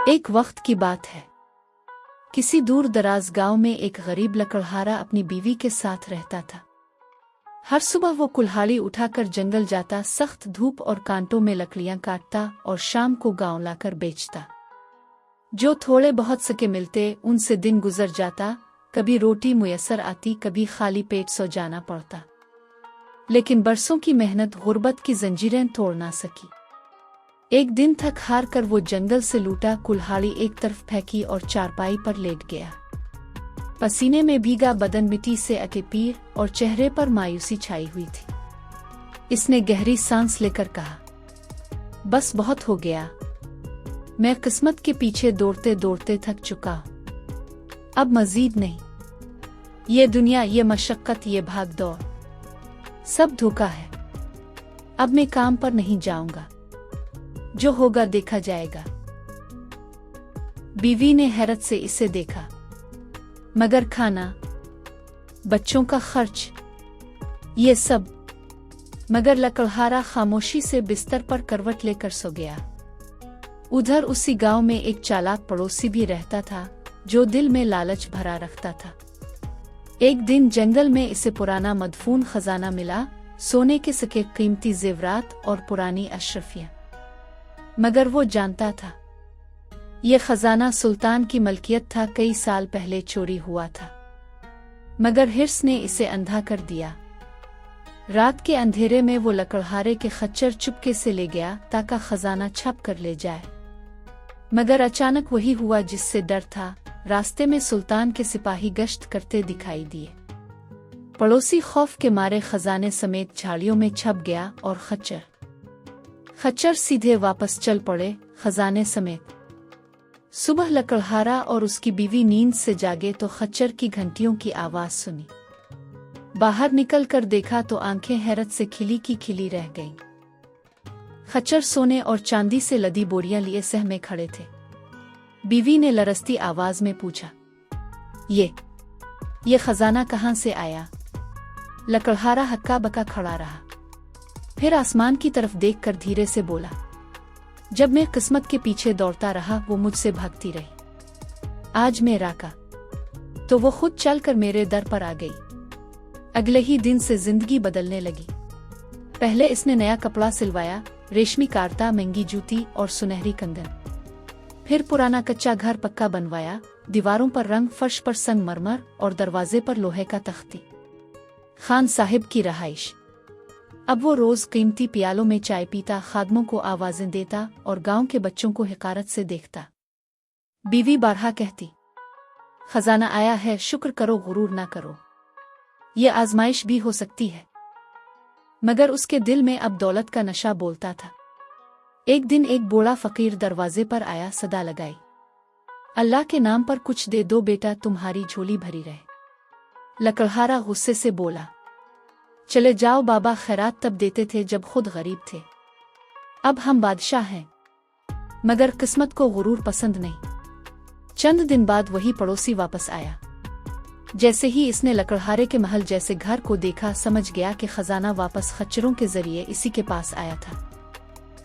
एक वक्त की बात है। किसी दूर दराज गांव में एक गरीब लकड़हारा अपनी बीवी के साथ रहता था। हर सुबह वो कुल्हाड़ी उठाकर जंगल जाता, सख्त धूप और कांटों में लकड़ियां काटता और शाम को गांव लाकर बेचता। जो थोड़े बहुत सके मिलते उनसे दिन गुजर जाता। कभी रोटी मुयस्सर आती, कभी खाली पेट सो जाना पड़ता। लेकिन बरसों की मेहनत गुर्बत की जंजीरें तोड़ ना सकी। एक दिन थक हार कर वो जंगल से लूटा कुल्हाड़ी एक तरफ फेंकी और चारपाई पर लेट गया। पसीने में भीगा बदन, मिट्टी से अटे पीर और चेहरे पर मायूसी छाई हुई थी। इसने गहरी सांस लेकर कहा, बस बहुत हो गया। मैं किस्मत के पीछे दौड़ते दौड़ते थक चुका हूं। अब मजीद नहीं। ये दुनिया, ये मशक्कत, ये भाग दौड़ सब धोखा है। अब मैं काम पर नहीं जाऊंगा। जो होगा देखा जाएगा। बीवी ने हैरत से इसे देखा। मगर खाना, बच्चों का खर्च, ये सब। मगर लकड़हारा खामोशी से बिस्तर पर करवट लेकर सो गया। उधर उसी गांव में एक चालाक पड़ोसी भी रहता था जो दिल में लालच भरा रखता था। एक दिन जंगल में इसे पुराना मदफून खजाना मिला, सोने के सिक्के, कीमती जेवरात और पुरानी अशरफियां। मगर वो जानता था ये खजाना सुल्तान की मलकियत था, कई साल पहले चोरी हुआ था। मगर हिर्स ने इसे अंधा कर दिया। रात के अंधेरे में वो लकड़हारे के खच्चर चुपके से ले गया ताकि खजाना छप कर ले जाए। मगर अचानक वही हुआ जिससे डर था। रास्ते में सुल्तान के सिपाही गश्त करते दिखाई दिए। पड़ोसी खौफ के मारे खजाने समेत झाड़ियों में छप गया और खच्चर सीधे वापस चल पड़े, खजाने समेत। सुबह लकड़हारा और उसकी बीवी नींद से जागे तो खच्चर की घंटियों की आवाज सुनी। बाहर निकल कर देखा तो आंखें हैरत से खिली की खिली रह गईं। खच्चर सोने और चांदी से लदी बोरियां लिए सहमे खड़े थे। बीवी ने लरसती आवाज में पूछा, ये खजाना कहाँ से आया? लकड़हारा हक्का बक्का खड़ा रहा। फिर आसमान की तरफ देखकर धीरे से बोला, जब मैं किस्मत के पीछे दौड़ता रहा वो मुझसे भागती रही। आज मैं राका तो वो खुद चलकर मेरे दर पर आ गई। अगले ही दिन से जिंदगी बदलने लगी। पहले इसने नया कपड़ा सिलवाया, रेशमी कारता, महंगी जूती और सुनहरी कंगन। फिर पुराना कच्चा घर पक्का बनवाया, दीवारों पर रंग, फर्श पर संगमरमर और दरवाजे पर लोहे का तख्ती। खान साहिब की रहाइश। अब वो रोज कीमती प्यालों में चाय पीता, खादमों को आवाजें देता और गांव के बच्चों को हिकारत से देखता। बीवी बारहा कहती, खजाना आया है, शुक्र करो, गुरूर ना करो। ये आजमाइश भी हो सकती है। मगर उसके दिल में अब दौलत का नशा बोलता था। एक दिन एक बूढ़ा फकीर दरवाजे पर आया, सदा लगाई, अल्लाह के नाम पर कुछ दे दो बेटा, तुम्हारी झोली भरी रहे। लकड़हारा गुस्से से बोला, चले जाओ बाबा, खैरात तब देते थे जब खुद गरीब थे। अब हम बादशाह हैं। मगर किस्मत को गुरूर पसंद नहीं। चंद दिन बाद वही पड़ोसी वापस आया। जैसे ही इसने लकड़हारे के महल जैसे घर को देखा, समझ गया कि खजाना वापस खच्चरों के जरिए इसी के पास आया था।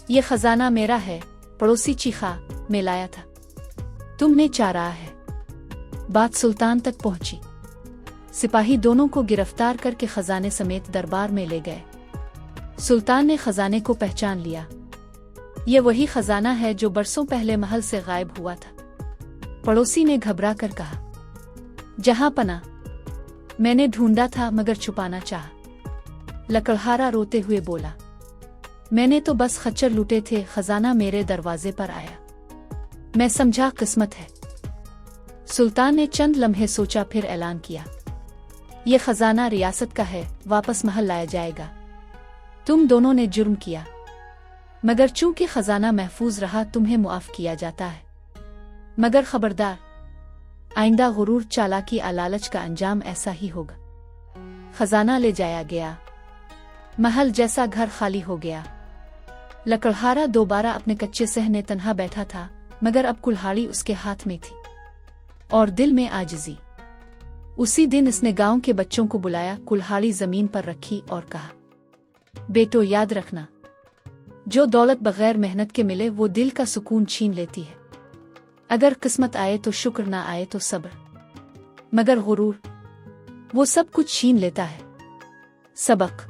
ये खजाना मेरा है, पड़ोसी चीखा, मैं लाया था, तुमने चारा है। बात सुल्तान तक पहुंची। सिपाही दोनों को गिरफ्तार करके खजाने समेत दरबार में ले गए। सुल्तान ने खजाने को पहचान लिया। ये वही खजाना है जो बरसों पहले महल से गायब हुआ था। पड़ोसी ने घबरा कर कहा, जहां पना, मैंने ढूंढा था मगर छुपाना चाहा। लकड़हारा रोते हुए बोला, मैंने तो बस खच्चर लूटे थे, खजाना मेरे दरवाजे पर आया। मैं समझा किस्मत है। सुल्तान ने चंद लम्हे सोचा, फिर ऐलान किया, ये खजाना रियासत का है, वापस महल लाया जाएगा। तुम दोनों ने जुर्म किया, मगर चूंकि खजाना महफूज रहा, तुम्हें मुआफ किया जाता है। मगर खबरदार, आइंदा गुरूर, चालाकी, लालच का अंजाम ऐसा ही होगा। खजाना ले जाया गया। महल जैसा घर खाली हो गया। लकड़हारा दोबारा अपने कच्चे सहने तन्हा बैठा था, मगर अब कुल्हाड़ी उसके हाथ में थी और दिल में आजिज़ी। उसी दिन इसने गांव के बच्चों को बुलाया, कुल्हाड़ी जमीन पर रखी और कहा, बेटो याद रखना, जो दौलत बगैर मेहनत के मिले वो दिल का सुकून छीन लेती है। अगर किस्मत आए तो शुक्र, ना आए तो सब्र, मगर गुरूर वो सब कुछ छीन लेता है। सबक: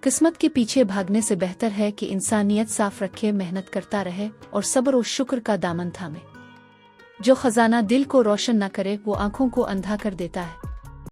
किस्मत के पीछे भागने से बेहतर है कि इंसानियत साफ रखे, मेहनत करता रहे और सब्र और शुक्र का दामन थामे। जो खजाना दिल को रोशन न करे वो आंखों को अंधा कर देता है।